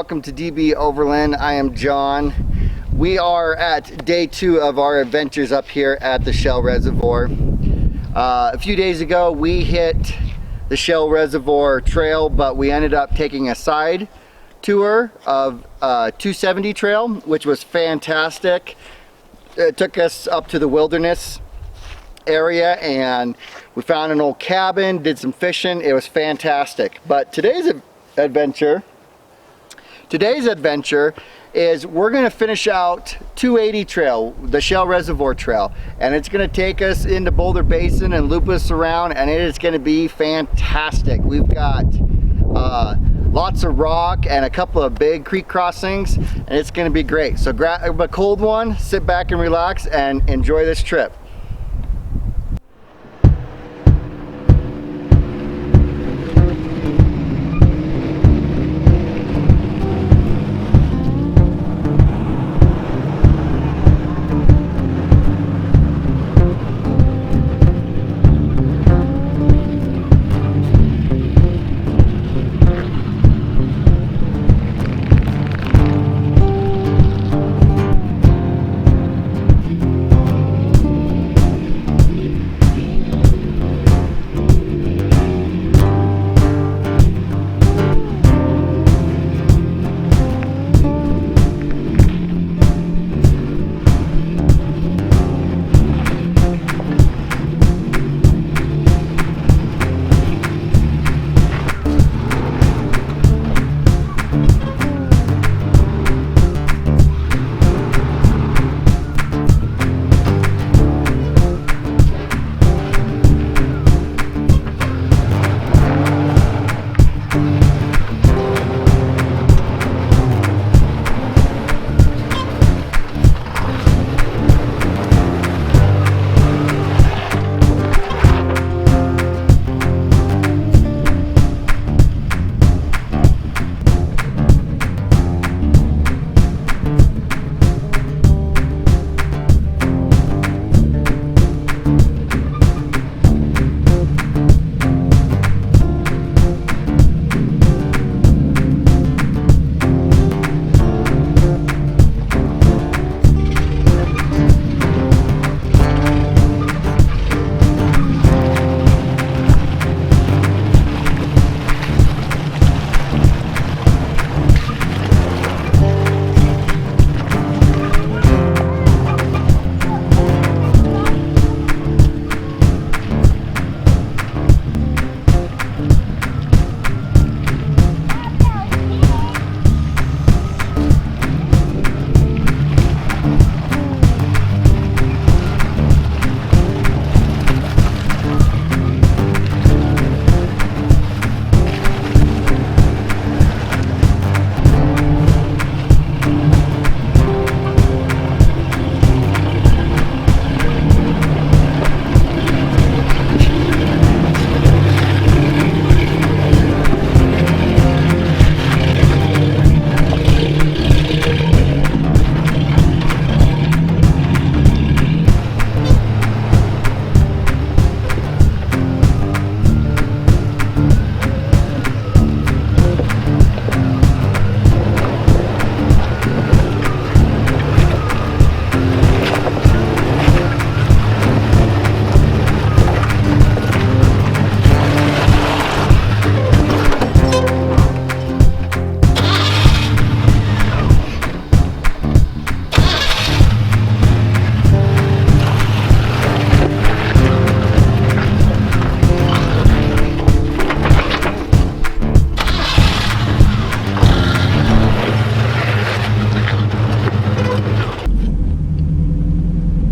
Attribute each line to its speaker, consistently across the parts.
Speaker 1: welcome to DB Overland. I am John. We are at day 2 of our adventures up here at the Shell Reservoir. A few days ago we hit the Shell Reservoir trail, but we ended up taking a side tour of 270 trail, which was fantastic. It took us up to the wilderness area and we found an old cabin, did some fishing. It was fantastic. But today's adventure is we're going to finish out 280 trail, the Shell Reservoir trail, and it's going to take us into Boulder Basin and loop us around, and it is going to be fantastic. We've got lots of rock and a couple of big creek crossings, and it's going to be great. So grab a cold one, sit back and relax and enjoy this trip.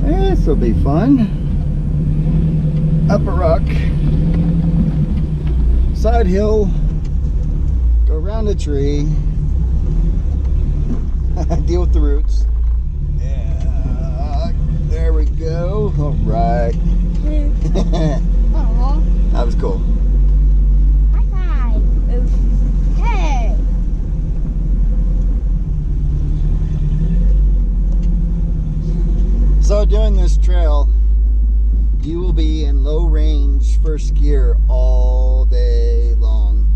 Speaker 1: This will be fun. Up a rock, side hill, go around a tree, deal with the roots. Yeah, there we go. All right. That was cool.
Speaker 2: Hey.
Speaker 1: So doing this trail, you will be in low range first gear all day long.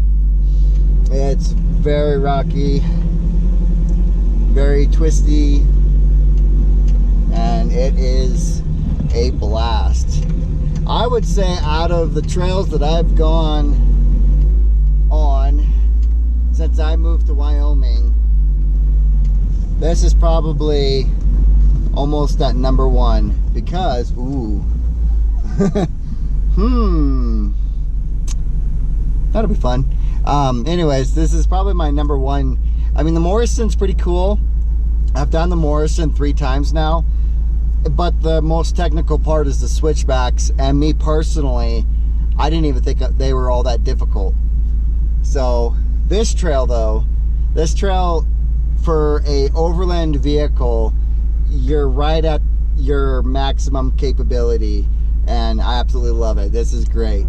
Speaker 1: It's very rocky. twisty, and it is a blast. I would say out of the trails that I've gone on since I moved to Wyoming, this is probably almost at number one because, ooh, that'll be fun. Anyways, this is probably my number one. I mean, the Morrison's pretty cool. I've done the Morrison 3 times now, but the most technical part is the switchbacks, and me personally, I didn't even think they were all that difficult. So this trail though, this trail for a overland vehicle, you're right at your maximum capability, and I absolutely love it. This is great.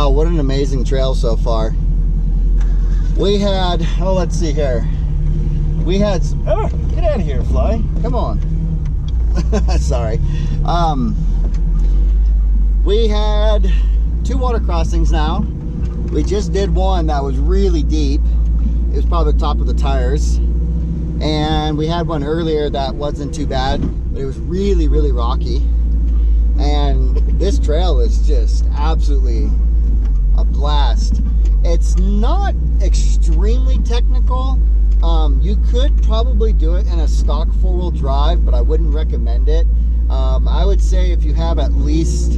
Speaker 1: What an amazing trail so far. We had, oh, let's see here. We had, oh, get out of here, fly. Come on. Sorry. We had 2 water crossings now. We just did one that was really deep. It was probably the top of the tires. And we had one earlier that wasn't too bad, but it was really, really rocky. And this trail is just absolutely a blast. It's not extremely technical. You could probably do it in a stock four-wheel drive, but I wouldn't recommend it. I would say if you have at least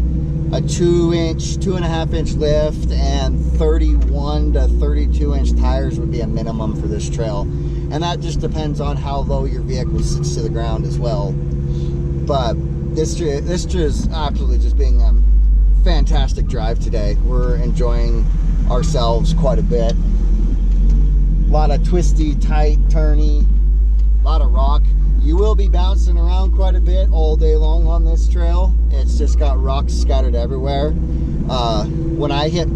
Speaker 1: a 2.5 inch lift and 31 to 32 inch tires would be a minimum for this trail. And that just depends on how low your vehicle sits to the ground as well. But this is absolutely just being a fantastic drive today. We're enjoying ourselves quite a bit. A lot of twisty, tight, turny, a lot of rock. You will be bouncing around quite a bit all day long on this trail. It's just got rocks scattered everywhere. When I hit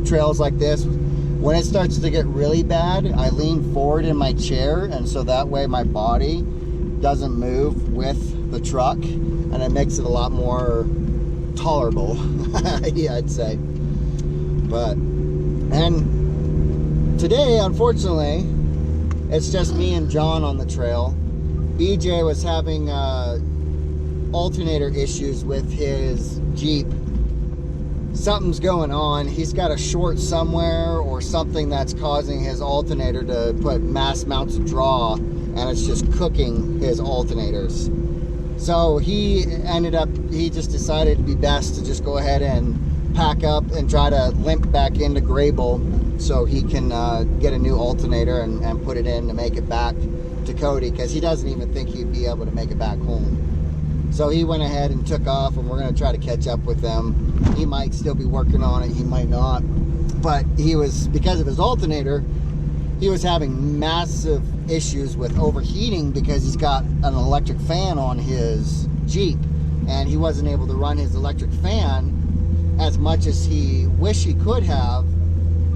Speaker 1: trails like this, when it starts to get really bad, I lean forward in my chair, and so that way my body doesn't move with the truck, and it makes it a lot more tolerable, yeah, I'd say. But, and today, unfortunately, it's just me and John on the trail. BJ was having alternator issues with his Jeep. Something's going on. He's got a short somewhere or something that's causing his alternator to put mass amounts of draw, and it's just cooking his alternators. So he just decided it'd be best to just go ahead and pack up and try to limp back into Grable so he can get a new alternator and put it in to make it back to Cody, because he doesn't even think he'd be able to make it back home. So he went ahead and took off, and we're going to try to catch up with him. He might still be working on it, he might not. But he was, because of his alternator, he was having massive issues with overheating because he's got an electric fan on his Jeep, and he wasn't able to run his electric fan as much as he wished he could have,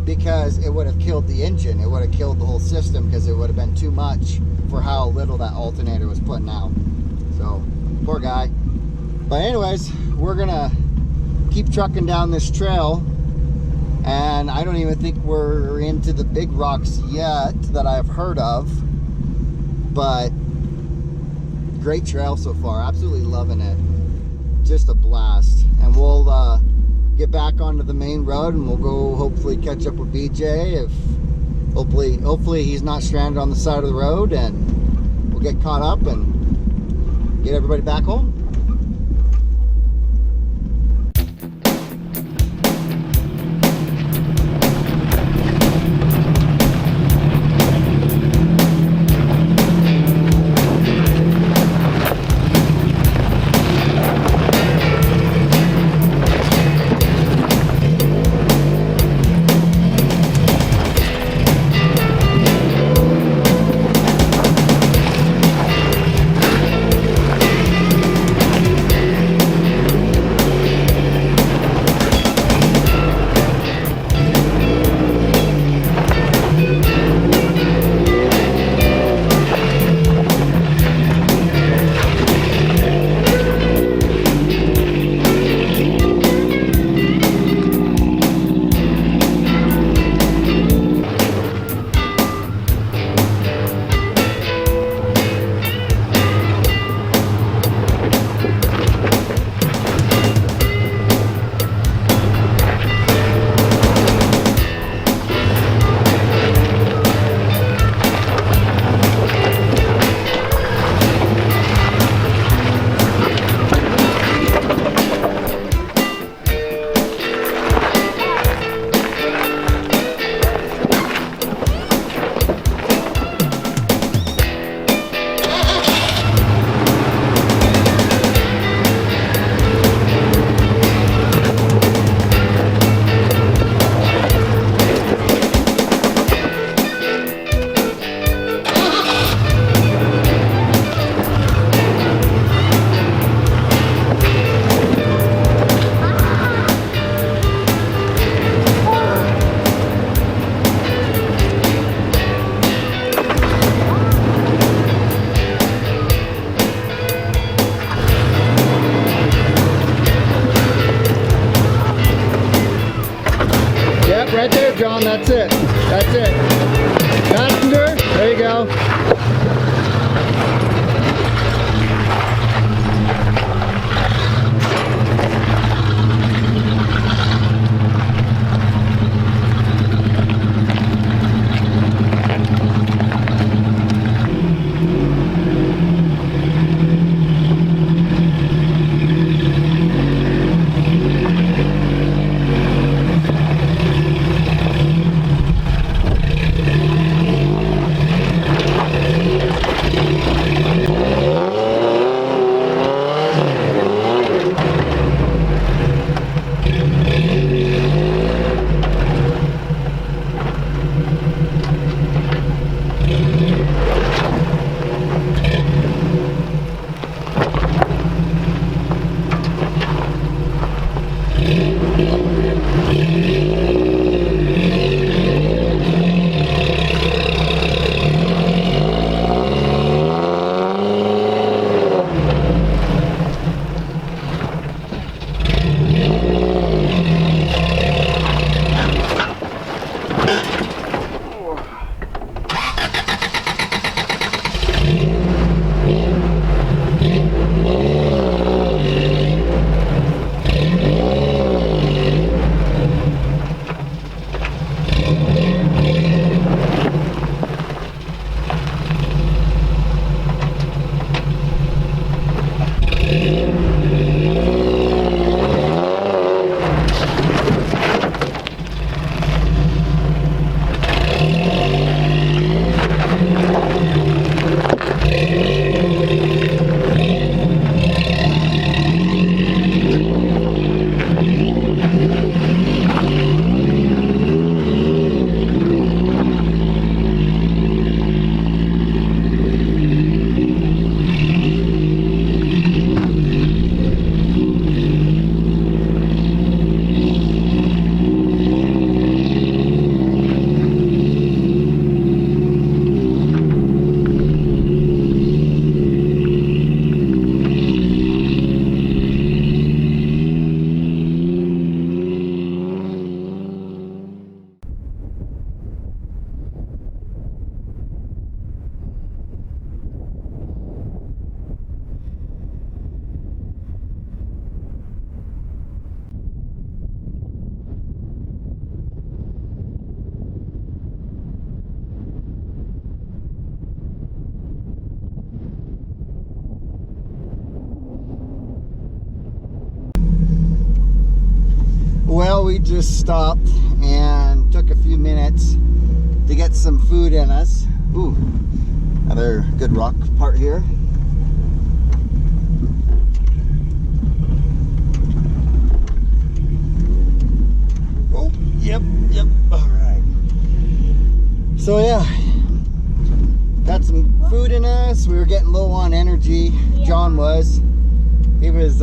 Speaker 1: because it would have killed the engine. It would have killed the whole system, because it would have been too much for how little that alternator was putting out. So, poor guy. But anyways, we're gonna keep trucking down this trail, and I don't even think we're into the big rocks yet that I've heard of, but great trail so far. Absolutely loving it. Just a blast. And we'll get back onto the main road, and we'll go hopefully catch up with BJ. If hopefully he's not stranded on the side of the road, and we'll get caught up and get everybody back home. Right there, John, that's it. That's it. That's just stopped and took a few minutes to get some food in us. Ooh, another good rock part here. Oh, yep, all right. So yeah, got some food in us. We were getting low on energy.
Speaker 2: Yeah.
Speaker 1: John was. He was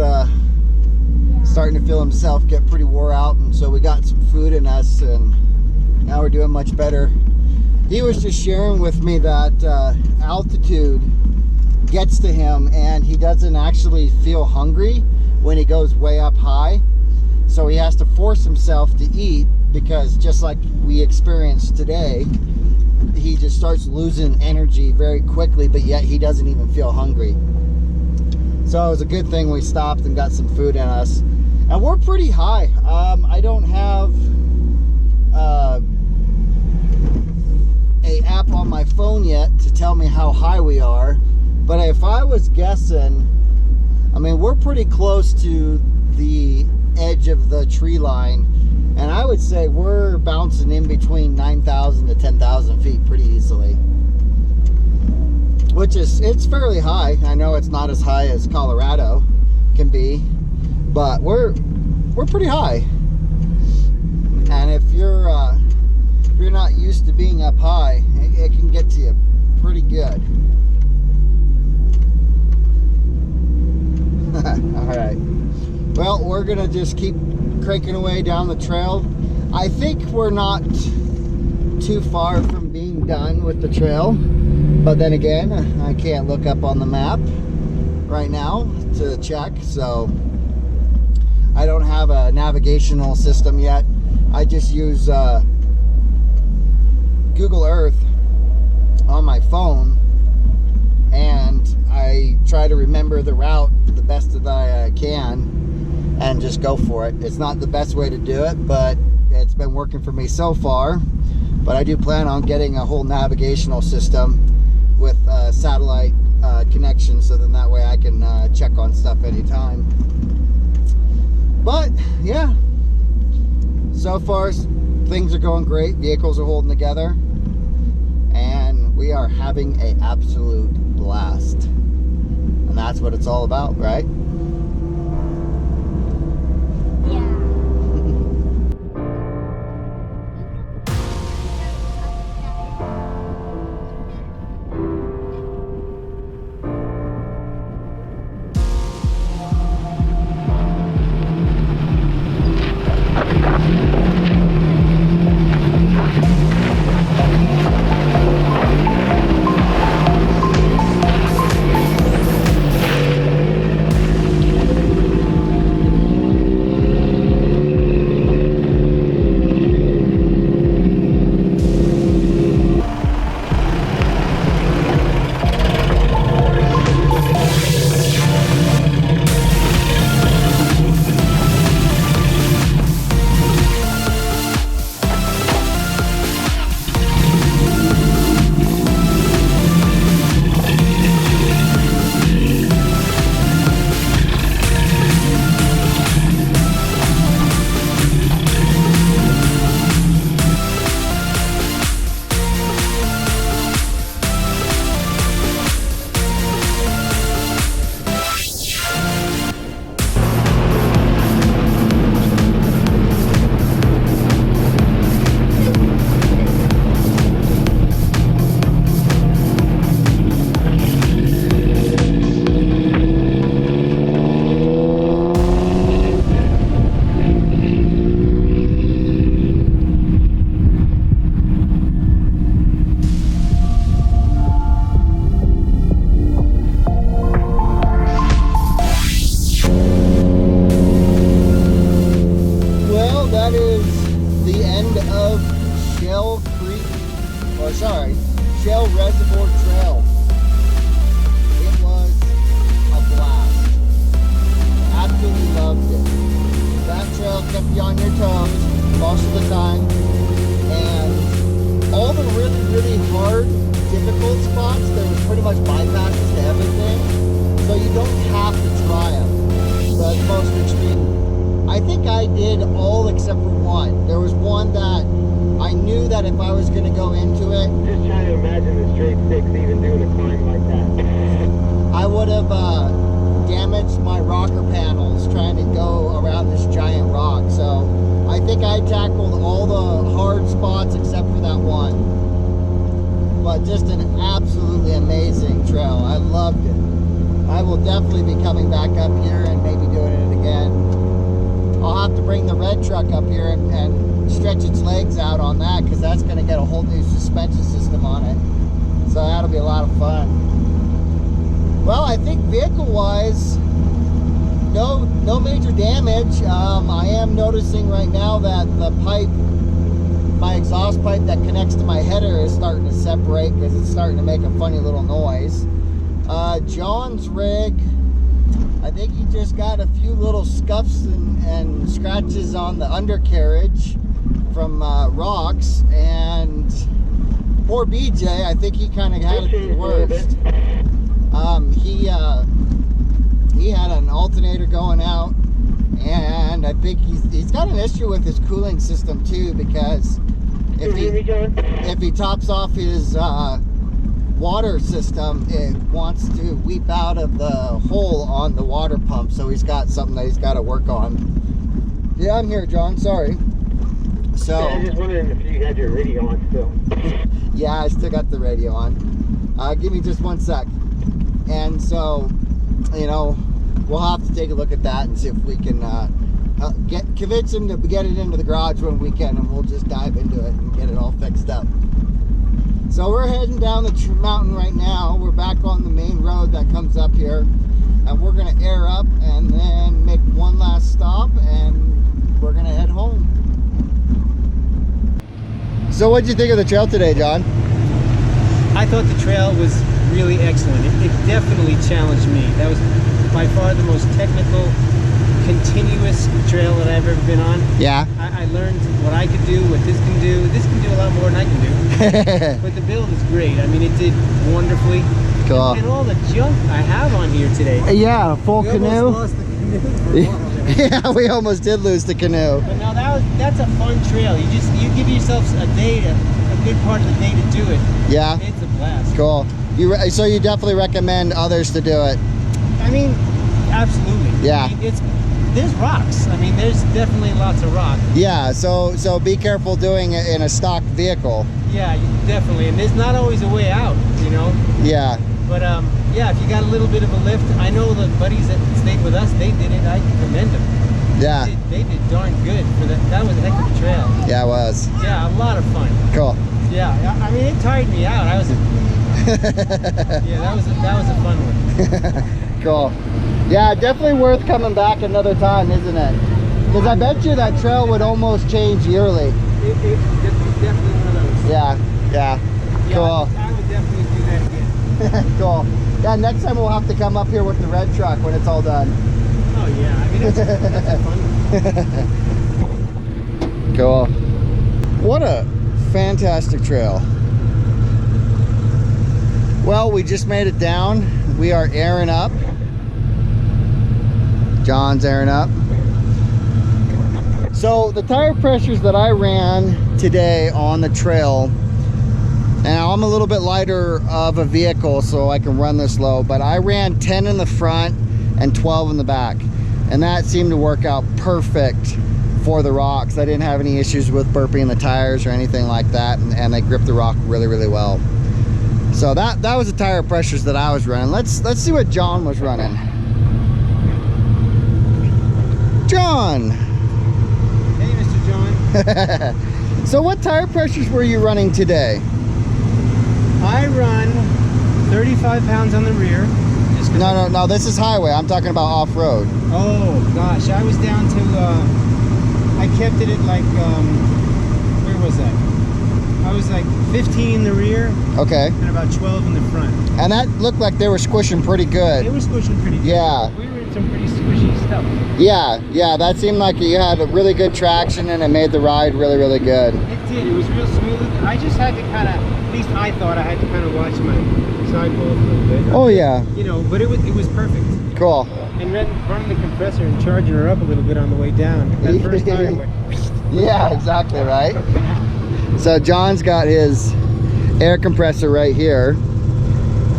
Speaker 1: starting to feel himself get pretty wore out, and so we got some food in us, and now we're doing much better. He was just sharing with me that altitude gets to him, and he doesn't actually feel hungry when he goes way up high. So he has to force himself to eat, because just like we experienced today, he just starts losing energy very quickly, but yet he doesn't even feel hungry. So it was a good thing we stopped and got some food in us. And we're pretty high. I don't have a app on my phone yet to tell me how high we are. But if I was guessing, I mean, we're pretty close to the edge of the tree line. And I would say we're bouncing in between 9,000 to 10,000 feet pretty easily. Which is, it's fairly high. I know it's not as high as Colorado can be, but we're pretty high. And if you're not used to being up high, it can get to you pretty good. All right. Well, we're gonna just keep cranking away down the trail. I think we're not too far from being done with the trail, but then again, I can't look up on the map right now to check, so I don't have a navigational system yet. I just use Google Earth on my phone, and I try to remember the route the best that I can and just go for it. It's not the best way to do it, but it's been working for me so far. But I do plan on getting a whole navigational system with satellite connection, so then that way I can check on stuff anytime. But yeah, so far things are going great. Vehicles are holding together, and we are having an absolute blast. And that's what it's all about, right? Shell Reservoir Trail. It was a blast. Absolutely loved it. That trail kept you on your toes most of the time, and all the really hard, difficult spots, there was pretty much bypasses to everything, so you don't have to try them. The most extreme I think I did all except for one. There was one that I knew that if I was going to go into it,
Speaker 3: Just trying to imagine the straight six even doing a climb like that.
Speaker 1: I would have damaged my rocker panels trying to go around this giant rock. So I think I tackled all the hard spots except for that one. But just an absolutely amazing trail. I loved it. I will definitely be coming back up here and maybe doing it again. I'll have to bring the red truck up here and stretch its legs out on that, because that's going to get a whole new suspension system on it. So that'll be a lot of fun. Well, I think vehicle-wise, no major damage. I am noticing right now that the pipe, my exhaust pipe that connects to my header, is starting to separate because it's starting to make a funny little noise. John's rig, I think he just got a few little scuffs and scratches on the undercarriage from rocks, and poor BJ, I think he kind of had it the worst. He had an alternator going out, and I think he's got an issue with his cooling system too, because if he tops off his water system, it wants to weep out of the hole on the water pump. So he's got something that he's got to work on. Yeah, I'm here, John. Sorry. So
Speaker 3: I was just wondering if you had your radio on still.
Speaker 1: Yeah, I still got the radio on. Give me just one sec. And so, you know, we'll have to take a look at that and see if we can convince him to get it into the garage one weekend, and we'll just dive into it and get it all fixed up. So we're heading down the mountain right now. We're back on the main road that comes up here, and we're gonna air up and then make one last stop, and we're gonna head home. So what'd you think of the trail today, John?
Speaker 4: I thought the trail was really excellent. It definitely challenged me. That was by far the most technical, continuous trail that I've ever been on.
Speaker 1: Yeah.
Speaker 4: I learned what I could do, what this can do. This can do a lot more than I can do. But the build is great. I mean, it did wonderfully.
Speaker 1: Cool.
Speaker 4: And all the junk I have on here today.
Speaker 1: Yeah, full
Speaker 4: We
Speaker 1: canoe.
Speaker 4: almost lost the canoe for a while.
Speaker 1: Yeah, we almost did lose the canoe.
Speaker 4: But now that's a fun trail. You give yourself a good part of the day to do it.
Speaker 1: Yeah.
Speaker 4: It's a blast.
Speaker 1: Cool. So you definitely recommend others to do it?
Speaker 4: I mean, absolutely.
Speaker 1: Yeah.
Speaker 4: I mean, there's rocks. I mean, there's definitely lots of rock.
Speaker 1: Yeah, so be careful doing it in a stock vehicle.
Speaker 4: Yeah, definitely. And there's not always a way out, you know?
Speaker 1: Yeah.
Speaker 4: But yeah, if you got a little bit of a lift, I know the buddies that stayed with us, they did it. I commend them.
Speaker 1: Yeah.
Speaker 4: They did darn good for that. That was a heck of a trail.
Speaker 1: Yeah, it was.
Speaker 4: Yeah, a lot of fun.
Speaker 1: Cool.
Speaker 4: Yeah, I mean, it tired me out. Yeah, that was a fun one.
Speaker 1: Cool. Yeah, definitely worth coming back another time, isn't it? Because I bet you that trail would almost change yearly.
Speaker 4: It's definitely one of those.
Speaker 1: Yeah.
Speaker 4: Yeah,
Speaker 1: Cool.
Speaker 4: I would definitely do that again.
Speaker 1: Cool. Yeah, next time we'll have to come up here with the red truck when it's all done.
Speaker 4: Oh yeah, I mean, that's a fun one.
Speaker 1: Cool. What a fantastic trail. Well, we just made it down. We are airing up. John's airing up. So the tire pressures that I ran today on the trail, and I'm a little bit lighter of a vehicle so I can run this low, but I ran 10 in the front and 12 in the back, and that seemed to work out perfect for the rocks. I didn't have any issues with burping the tires or anything like that, and they gripped the rock really, really well. So that was the tire pressures that I was running. Let's see what John was running. John.
Speaker 4: Hey, Mr. John.
Speaker 1: So what tire pressures were you running today?
Speaker 4: I run 35 pounds on the rear.
Speaker 1: No, this is highway. I'm talking about off-road.
Speaker 4: Oh gosh, I was down to I kept it at like where was that? I was like 15 in the rear.
Speaker 1: Okay.
Speaker 4: And about 12 in the front.
Speaker 1: And that looked like they were squishing pretty good.
Speaker 4: They were squishing pretty good.
Speaker 1: Yeah.
Speaker 4: We were in some pretty squishy stuff.
Speaker 1: Yeah, that seemed like you had a really good traction, and it made the ride really, really good.
Speaker 4: It did. It was real smooth. I just had to kind of, at least I thought I had to kind of watch my sidewalls a little bit.
Speaker 1: Oh yeah.
Speaker 4: You know, but it was perfect.
Speaker 1: Cool.
Speaker 4: And running the compressor and charging her up a little bit on the way down. That first time went,
Speaker 1: Yeah, exactly, right? So John's got his air compressor right here.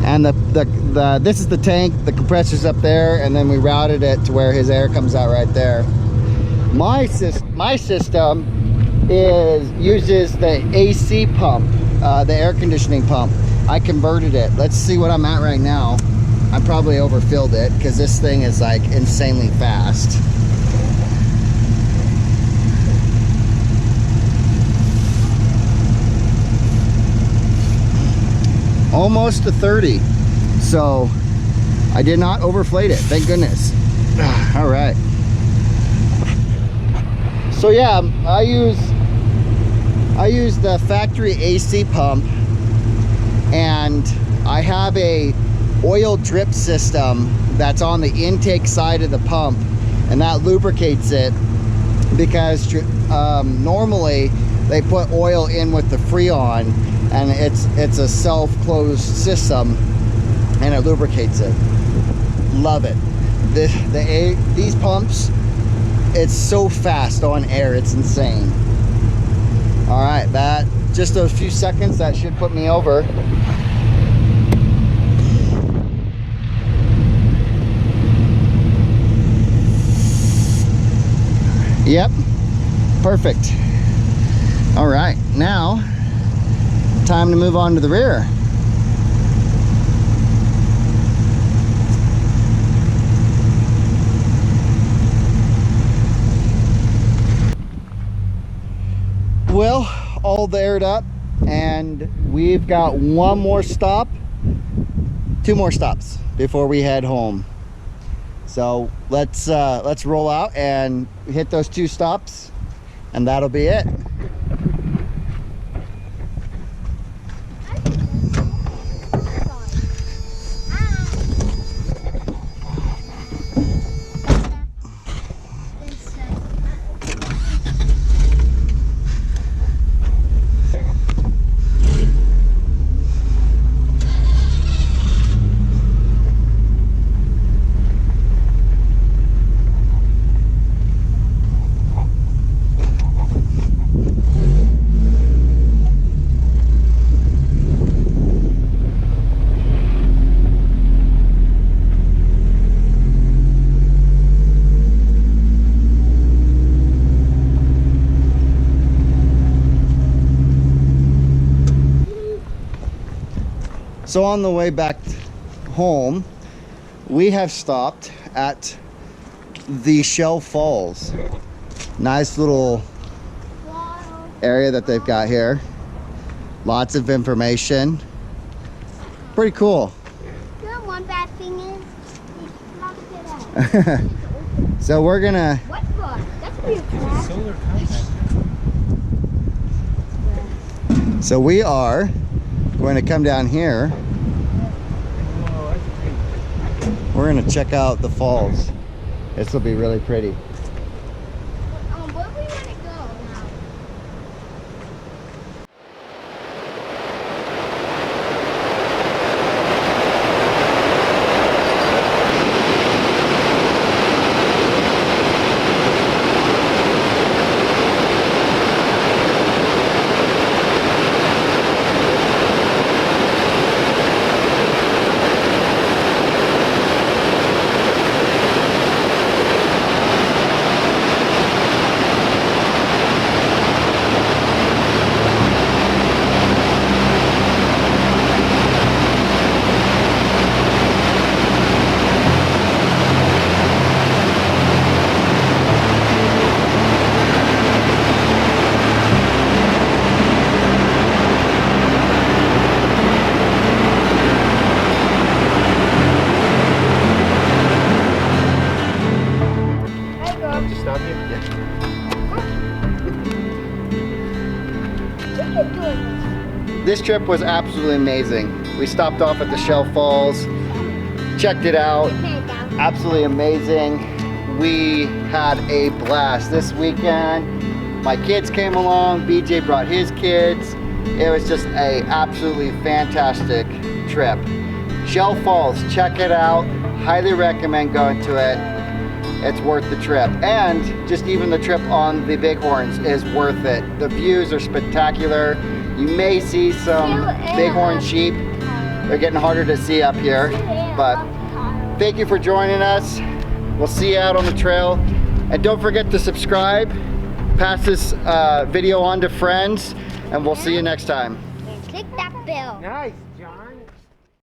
Speaker 1: And this is the tank, the compressor's up there, and then we routed it to where his air comes out right there. My system uses the AC pump, the air conditioning pump. I converted it. Let's see what I'm at right now. I probably overfilled it because this thing is like insanely fast. Almost to 30. So I did not overflate it, thank goodness. All right. So yeah, I use the factory AC pump, and I have a oil drip system that's on the intake side of the pump, and that lubricates it because normally they put oil in with the Freon, and it's a self-closed system, and it lubricates it. Love it. These pumps, it's so fast on air, it's insane. All right, that just those few seconds, that should put me over. Yep, perfect. All right, now time to move on to the rear. Well, all aired up, and we've got one more stop, two more stops before we head home. So let's roll out and hit those two stops, and that'll be it. So on the way back home, we have stopped at the Shell Falls. Nice little area that they've got here. Lots of information. Pretty cool.
Speaker 2: The one bad thing is, they locked it up.
Speaker 1: So we're gonna...
Speaker 2: What for? That's pretty fast.
Speaker 4: solar compact.
Speaker 1: So we are going to come down here. We're going to check out the falls. This will be really pretty.
Speaker 2: Where do we want to go now?
Speaker 1: This trip was absolutely amazing. We stopped off at the Shell Falls, checked it out. Absolutely amazing. We had a blast this weekend. My kids came along, BJ brought his kids. It was just a absolutely fantastic trip. Shell Falls, check it out. Highly recommend going to it. It's worth the trip. And just even the trip on the Bighorns is worth it. The views are spectacular. You may see some bighorn sheep. They're getting harder to see up here. But thank you for joining us. We'll see you out on the trail. And don't forget to subscribe. Pass this video on to friends. And we'll see you next time.
Speaker 2: Click that bell.
Speaker 4: Nice.